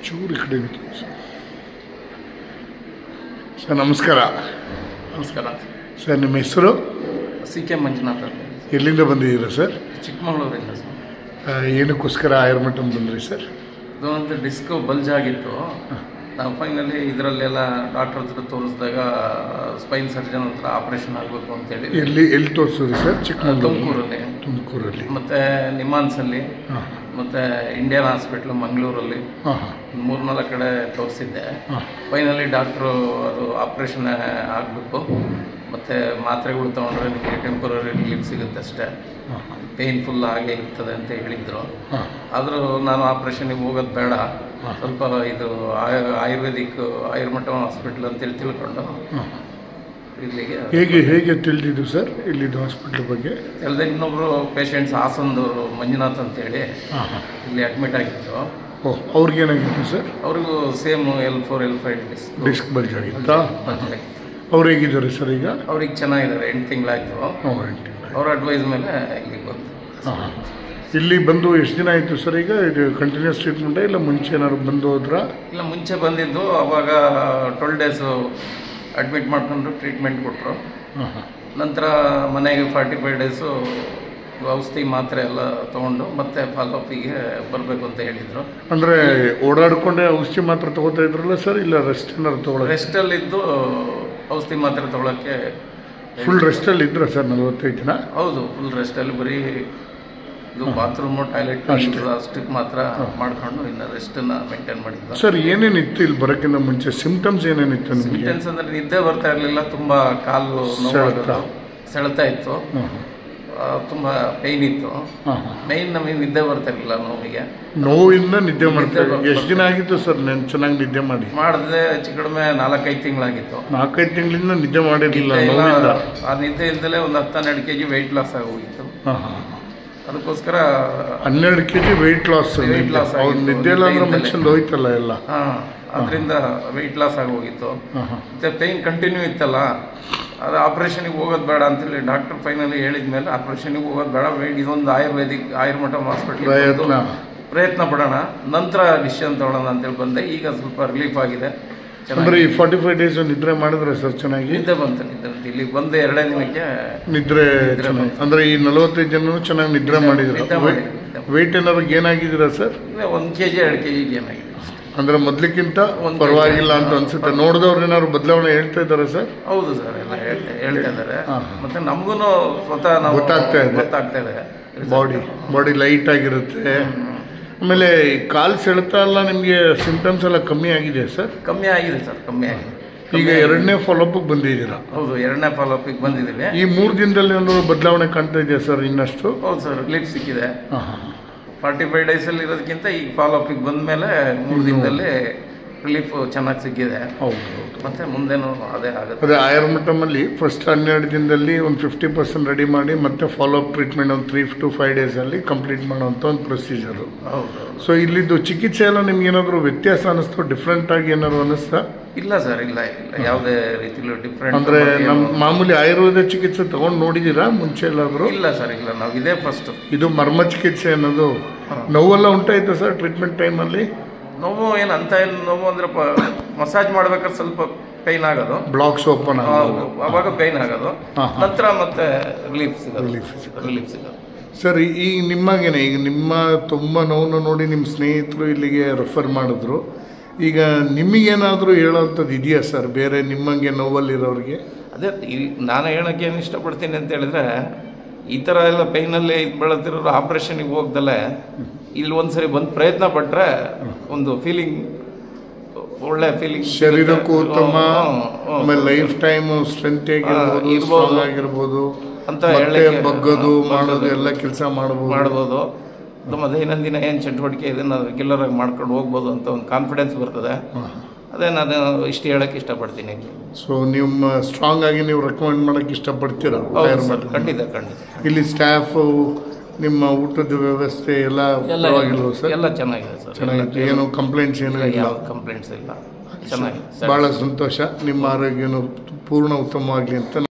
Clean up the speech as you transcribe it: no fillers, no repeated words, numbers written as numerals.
ಚೂರು ಈ ಕಡೆ ಸರ್. ನಮಸ್ಕಾರ. ನಮಸ್ಕಾರ ಸರ್, ನಿಮ್ಮ ಹೆಸರು? ಸಿ.ಕೆ. ಮಂಜುನಾಥ್. ಎಲ್ಲಿಂದ ಬಂದಿದ್ದೀರಾ ಸರ್? ಚಿಕ್ಕಮಗಳೂರಿಂದ ಸರ್. ಏನಕ್ಕೋಸ್ಕರ ಆಯುರ್ಮಠಂ ಬಂದ್ರಿ ಸರ್? ಇದೊಂದು ಡಿಸ್ಕ್ ಬಲ್ಜ್ ಆಗಿತ್ತು. ನಾವು ಫೈನಲಿ ಇದರಲ್ಲೆಲ್ಲ ಡಾಕ್ಟರ್ ಹತ್ರ ತೋರಿಸಿದಾಗ ಸ್ಪೈನ್ ಸರ್ಜನ್ ಹತ್ರ ಆಪ್ರೇಷನ್ ಆಗಬೇಕು ಅಂತೇಳಿ. ಎಲ್ಲಿ ತೋರಿಸಿದ್ರಿ ಸರ್? ಚಿಕ್ಕಮಗಳೂರು. ತುಮಕೂರಲ್ಲಿ ಮತ್ತು ನಿಮಾನ್ಸಲ್ಲಿ ಮತ್ತು ಇಂಡಿಯನ್ ಹಾಸ್ಪಿಟ್ಲು ಮಂಗಳೂರಲ್ಲಿ 3-4 ಕಡೆ ತೋರಿಸಿದ್ದೆ. ಫೈನಲಿ ಡಾಕ್ಟ್ರು ಅದು ಆಪ್ರೇಷನ್ ಆಗಬೇಕು ಮತ್ತು ಮಾತ್ರೆಗಳು ತೊಗೊಂಡ್ರೆ ನಿಮಗೆ ಟೆಂಪರರಿ ರಿಲೀಫ್ ಸಿಗುತ್ತೆ ಅಷ್ಟೇ, ಪೇಯ್ನ್ಫುಲ್ ಆಗೇ ಇರ್ತದೆ ಅಂತ ಹೇಳಿದರು. ಆದರೂ ನಾನು ಆಪ್ರೇಷನಿಗೆ ಹೋಗೋದು ಬೇಡ, ಸ್ವಲ್ಪ ಇದು ಆಯುರ್ವೇದಿಕ್ ಆಯುರ್ಮಠಂ ಹಾಸ್ಪಿಟ್ಲ್ ಅಂತೇಳಿ ತಿಳ್ಕೊಂಡು ಇಲ್ಲಿಗೆ. ಹೇಗೆ ತಿಳಿದಿದ್ದು ಸರ್ ಇಲ್ಲಿದ್ದು ಹಾಸ್ಪಿಟ್ಲ್ ಬಗ್ಗೆ? ಎಲ್ಲದೆ ಇನ್ನೊಬ್ಬರು ಪೇಷಂಟ್ಸ್ ಹಾಸನದವರು ಮಂಜುನಾಥ್ ಅಂತೇಳಿ ಇಲ್ಲಿ ಅಡ್ಮಿಟ್ ಆಗಿತ್ತು. ಅವ್ರಿಗೇನಾಗಿತ್ತು ಸರ್? ಅವ್ರಿಗೂ same L4 L5 disc bulge ಆಗಿತ್ತಾ? ಅವ್ರು ಹೇಗಿದ್ದಾರೆ ಸರ್ ಈಗ? ಅವ್ರಿಗೆ ಚೆನ್ನಾಗಿದ್ದಾರೆ. 8 ತಿಂಗಳಾಯಿತು. ಅವ್ರ ಅಡ್ವೈಸ್ ಮೇಲೆ ಇಲ್ಲಿಗೆ ಬಂದು. ಇಲ್ಲಿ ಬಂದು ಎಷ್ಟು ದಿನ ಆಯಿತು ಸರ್? ಈಗ ಇದು ಕಂಟಿನ್ಯೂಸ್ ಟ್ರೀಟ್ಮೆಂಟೇ ಇಲ್ಲ ಮುಂಚೆ ಏನಾದ್ರು ಬಂದು ಹೋದ್ರಾ? ಇಲ್ಲ, ಮುಂಚೆ ಬಂದಿದ್ದು. ಅವಾಗ 12 ಡೇಸು ಅಡ್ಮಿಟ್ ಮಾಡ್ಕೊಂಡು ಟ್ರೀಟ್ಮೆಂಟ್ ಕೊಟ್ಟರು. ನಂತರ ಮನೆಗೆ 45 ಡೇಸು ಔಷಧಿ ಮಾತ್ರೆ ಎಲ್ಲ ತೊಗೊಂಡು ಮತ್ತೆ ಫಾಲೋಅಪಿಗೆ ಬರಬೇಕು ಅಂತ ಹೇಳಿದರು. ಅಂದರೆ ಓಡಾಡಿಕೊಂಡೆ ಔಷಧಿ ಮಾತ್ರೆ ತೊಗೋತಾ ಇದ್ರಲ್ಲ ಸರ್? ಇಲ್ಲ ರೆಸ್ಟ್ ಏನಾದ್ರು ತೊಗೊಳ್ಳೋ? ರೆಸ್ಟಲ್ಲಿದ್ದು ಔಷಧಿ ಮಾತ್ರೆ ತೊಗೊಳಕ್ಕೆ. ಫುಲ್ ರೆಸ್ಟಲ್ಲಿ ಇದ್ರ ಸರ್ 45 ದಿನ? ಹೌದು, ಫುಲ್ ರೆಸ್ಟಲ್ಲಿ. ಬರೀ ಇದು ಬಾತ್ರೂಮು ಟಾಯ್ಲೆಟ್ ಅಷ್ಟಕ್ಕೆ ಮಾತ್ರ ಮಾಡ್ಕೊಂಡು ಇನ್ನು ರೆಸ್ಟನ್ನು ಮೇಂಟೈನ್ ಮಾಡಿದ್ದು. ಸರ್, ಏನೇನಿತ್ತು ಇಲ್ಲಿ ಬರೋಕ್ಕಿಂತ ಮುಂಚೆ? ಸಿಂಪ್ಟಮ್ಸ್ ಏನೇನಿತ್ತು ನಿಮಗೆ? ಸಿಂಪ್ಟಮ್ಸ್ ಅಂದರೆ ನಿದ್ದೆ ಬರ್ತಾ ಇರಲಿಲ್ಲ, ತುಂಬ ಕಾಲು ನೋವು ಸೆಳೆತಾ ಇತ್ತು, ತುಂಬ ಪೇಯ್ನ್ ಇತ್ತು. ಮೈನ್ ನಮಗೆ ನಿದ್ದೆ ಬರ್ತಾ ಇರಲಿಲ್ಲ ನೋವಿಂದ ನಿದ್ದೆ ಮಾಡ್ತಾರೆ. ಎಷ್ಟು ದಿನ ಆಗಿತ್ತು ಸರ್ ಚೆನ್ನಾಗಿ ನಿದ್ದೆ ಮಾಡಿದೆ? ಹೆಚ್ಚು ಕಡಿಮೆ 4-5 ತಿಂಗಳಾಗಿತ್ತು. 4-5 ತಿಂಗಳಿಂದ ನಿದ್ದೆ ಮಾಡಿರಲಿಲ್ಲ. ಆ ನಿದ್ದೆ ಇಲ್ದಲೇ ಒಂದು 10-12 kg ವೆಯ್ಟ್ ಲಾಸ್ ಆಗೋಗಿತ್ತು. ಅದಕ್ಕೋಸ್ಕರ 12 kg ವೆಯ್ಟ್ ಲಾಸ್. ನಿದ್ದೆ ಇಲ್ಲ ಅಂದ್ರೆ ಮನುಷ್ಯನ್ ಹೋಯ್ತಲ್ಲ ಎಲ್ಲ. ಅದರಿಂದ ವೆಯ್ಟ್ ಲಾಸ್ ಆಗೋಗಿತ್ತು. ಮತ್ತೆ ಪೇಯ್ನ್ ಕಂಟಿನ್ಯೂ ಇತ್ತಲ್ಲ, ಅದು ಆಪ್ರೇಷನಿಗೆ ಹೋಗೋದು ಬೇಡ ಅಂತೇಳಿ ಡಾಕ್ಟರ್ ಫೈನಲಿ ಹೇಳಿದ ಮೇಲೆ ಆಪ್ರೇಷನಿಗೆ ಹೋಗೋದು ಬೇಡ, ಇದೊಂದು ಆಯುರ್ವೇದಿಕ್ ಆಯುರ್ಮಠಂ ಹಾಸ್ಪಿಟ್ಲ್ ಪ್ರಯತ್ನ ಪಡೋಣ, ನಂತರ ಡಿಸಿಷನ್ ತಗೊಳ್ಳೋಣ ಅಂತೇಳಿ ಬಂದೆ. ಈಗ ಸ್ವಲ್ಪ ರಿಲೀಫ್ ಆಗಿದೆ. ಅಂದ್ರೆ ಈ 45 ಡೇಸ್ ನಿದ್ರೆ ಮಾಡಿದ್ರೆ ಸರ್ ಚೆನ್ನಾಗಿ ನಿದ್ದೆ ಬಂತು. ಇಲ್ಲಿಗೆ ಬಂದು 2ನೇ ದಿನಕ್ಕೆ ನಿದ್ರೆ. ಅಂದ್ರೆ ಈ 45 ಜನ ಚೆನ್ನಾಗಿ ನಿದ್ರೆ ಮಾಡಿದ್ರು. ವೆಯ್ಟ್ ಏನಾದ್ರು ಗೇನ್ ಆಗಿದ್ದೀರಾ ಸರ್? 1 kg 2 kg ಗೇನ್ ಆಗಿದೆ. ಅಂದ್ರೆ ಮೊದ್ಲಿಕ್ಕಿಂತ ಪರವಾಗಿಲ್ಲ ಅಂತ ಅನ್ಸುತ್ತೆ. ನೋಡಿದವ್ರು ಏನಾದ್ರು ಬದಲಾವಣೆ ಹೇಳ್ತಾ ಇದ್ದಾರೆ ಸರ್? ಹೌದು ಸರ್, ಎಲ್ಲ ಹೇಳ್ತಾ ಇದ್ದಾರೆ. ಮತ್ತೆ ನಮಗೂ ಸ್ವತಃ ಗೊತ್ತಾಗ್ತಾ ಇದೆ. ಬಾಡಿ ಲೈಟ್ ಆಗಿರುತ್ತೆ. ಆಮೇಲೆ ಕಾಲು ಸೆಳೆತ ಎಲ್ಲ ನಿಮಗೆ ಸಿಂಪ್ಟಮ್ಸ್ ಎಲ್ಲ ಕಮ್ಮಿ ಆಗಿದೆ ಸರ್? ಕಮ್ಮಿ ಆಗಿದೆ ಸರ್, ಕಮ್ಮಿ ಆಗಿದೆ. ಈಗ 2ನೇ ಫಾಲೋಅಪ್ಗೆ ಬಂದಿದ್ದೀರಾ? ಹೌದು, 2ನೇ ಫಾಲೋಅಪ್ಗೆ ಬಂದಿದ್ದೀವಿ. ಈ 3 ದಿನದಲ್ಲಿ ಏನಾದ್ರು ಬದಲಾವಣೆ ಕಾಣ್ತಾ ಇದೆಯಾ ಸರ್ ಇನ್ನಷ್ಟು? ಹೌದು ಸರ್, ರಿಲೀಫ್ ಸಿಕ್ಕಿದೆ. 45 ಡೇಸಲ್ಲಿ ಇರೋದಕ್ಕಿಂತ ಈಗ ಫಾಲೋಅಪ್ಗೆ ಬಂದ ಮೇಲೆ 3 ದಿನದಲ್ಲಿ ರಿಲೀಫ್ ಚೆನ್ನಾಗಿ ಸಿಕ್ಕಿದೆ. ಹೌದು, ಮತ್ತೆ ಮುಂದೇನು ಅದೇ ಆಗುತ್ತೆ. ಅದೇ ಆಯುರ್ಮಠಮಲ್ಲಿ ಫಸ್ಟ್ 12 ದಿನದಲ್ಲಿ ಒಂದು 50% ರೆಡಿ ಮಾಡಿ ಮತ್ತೆ ಫಾಲೋಅಪ್ ಟ್ರೀಟ್ಮೆಂಟ್ ಒಂದು 3 to 5 ಡೇಸಲ್ಲಿ ಕಂಪ್ಲೀಟ್ ಮಾಡೋವಂಥ ಒಂದು ಪ್ರೊಸೀಜರು. ಹೌದು. ಸೊ ಇಲ್ಲಿದ್ದು ಚಿಕಿತ್ಸೆ ಎಲ್ಲ ನಿಮ್ಗೆ ಏನಾದರೂ ವ್ಯತ್ಯಾಸ ಅನ್ನಿಸ್ತು? ಡಿಫ್ರೆಂಟ್ ಆಗಿ ಏನಾದ್ರು ಅನ್ನಿಸ್ತಾ? ಇಲ್ಲ ಸರ್, ಇಲ್ಲ ಯಾವುದೇ ರೀತಿಲೂ ಡಿಫ್ರೆಂಟ್. ಅಂದರೆ ನಮ್ಮ ಮಾಮೂಲಿ ಆಯುರ್ವೇದ ಚಿಕಿತ್ಸೆ ತಗೊಂಡು ನೋಡಿದ್ದೀರಾ ಮುಂಚೆ ಎಲ್ಲಾದರೂ? ಇಲ್ಲ ಸರ್, ಇಲ್ಲ, ನಾವು ಇದೇ ಫಸ್ಟ್. ಇದು ಮರ್ಮ ಚಿಕಿತ್ಸೆ ಅನ್ನೋದು. ನೋವೆಲ್ಲ ಉಂಟಾಯ್ತು ಸರ್ ಟ್ರೀಟ್ಮೆಂಟ್ ಟೈಮಲ್ಲಿ? ನೋವು ಏನು ನೋವು ಅಂದರೆ ಮಸಾಜ್ ಮಾಡ್ಬೇಕಾದ್ರೆ ಸ್ವಲ್ಪ ಪೈನ್ ಆಗೋದು, ಬ್ಲಾಕ್ಸ್ ಓಪನ್ ಅವಾಗ ಪೈನ್ ಆಗೋದು, ನಂತರ ಮತ್ತೆ ರಿಲೀಫ್ ಸಿಗೋದು. ಸರ್, ಈ ನಿಮಗೇನೆ ಈಗ ನಿಮ್ಮ ತುಂಬ ನೋವನ್ನು ನೋಡಿ ನಿಮ್ಮ ಸ್ನೇಹಿತರು ಇಲ್ಲಿಗೆ ರೆಫರ್ ಮಾಡಿದ್ರು. ಈಗ ನಿಮಗೇನಾದರೂ ಹೇಳೋವಂಥದ್ದು ಇದೆಯಾ ಸರ್ ಬೇರೆ ನಿಮ್ಮಂಗೆ ನೋವಲ್ಲಿರೋರಿಗೆ? ಅದೇ ನಾನು ಹೇಳೋಕ್ಕೆ ಏನು ಇಷ್ಟಪಡ್ತೀನಿ ಅಂತ ಹೇಳಿದ್ರೆ, ಈ ಥರ ಎಲ್ಲ ಪೈನಲ್ಲಿ ಬೆಳೆದಿರೋರು ಆಪ್ರೇಷನಿಗೆ ಹೋಗ್ದಲ್ಲೇ ಇಲ್ಲಿ ಒಂದ್ಸರಿ ಬಂದು ಪ್ರಯತ್ನ ಪಟ್ಟರೆ ಒಂದು ಫೀಲಿಂಗ್, ಒಳ್ಳೆ ಫೀಲಿಂಗ್, ಶರೀರಕ್ಕೂ ಉತ್ತಮ, ಆಮೇಲೆ ಲೈಫ್ ಟೈಮ್ ಸ್ಟ್ರೆಂತ್ ಆಗಿರ್ಬೋದು ಅಂತ ಹೇಳಿ ಬಗ್ಗೋದು ಮಾಡೋದು ಎಲ್ಲ ಕೆಲಸ ಮಾಡ್ಬೋದು. ನಮ್ಮ ದೈನಂದಿನ ಏನು ಚಟುವಟಿಕೆ ಇದನ್ನು ರೆಗ್ಯುಲರ್ ಆಗಿ ಮಾಡ್ಕೊಂಡು ಹೋಗ್ಬೋದು ಅಂತ ಒಂದು ಕಾನ್ಫಿಡೆನ್ಸ್ ಬರ್ತದೆ. ಅದೇ ನಾನು ಇಷ್ಟು ಹೇಳೋಕ್ಕೆ ಇಷ್ಟಪಡ್ತೀನಿ. ಸೊ ನಿಮ್ಮ ಸ್ಟ್ರಾಂಗ್ ಆಗಿ ನೀವು ರೆಕಮೆಂಡ್ ಮಾಡೋಕ್ಕೆ ಇಷ್ಟಪಡ್ತೀರಾ? ಖಂಡಿತ. ಇಲ್ಲಿ ಸ್ಟಾಫು, ನಿಮ್ಮ ಊಟದ ವ್ಯವಸ್ಥೆ ಎಲ್ಲ ಪರವಾಗಿಲ್ವ ಸರ್? ಎಲ್ಲ ಚೆನ್ನಾಗಿದೆ ಸರ್, ಚೆನ್ನಾಗಿದೆ. ಏನು ಕಂಪ್ಲೇಂಟ್ಸ್ ಏನೂ ಇಲ್ಲ? ಯಾವ ಕಂಪ್ಲೇಂಟ್ಸ್ ಇಲ್ಲ, ಚೆನ್ನಾಗಿದೆ. ಭಾಳ ಸಂತೋಷ. ನಿಮ್ಮ ಆರೋಗ್ಯನೂ ಪೂರ್ಣ ಉತ್ತಮವಾಗಲಿ ಅಂತ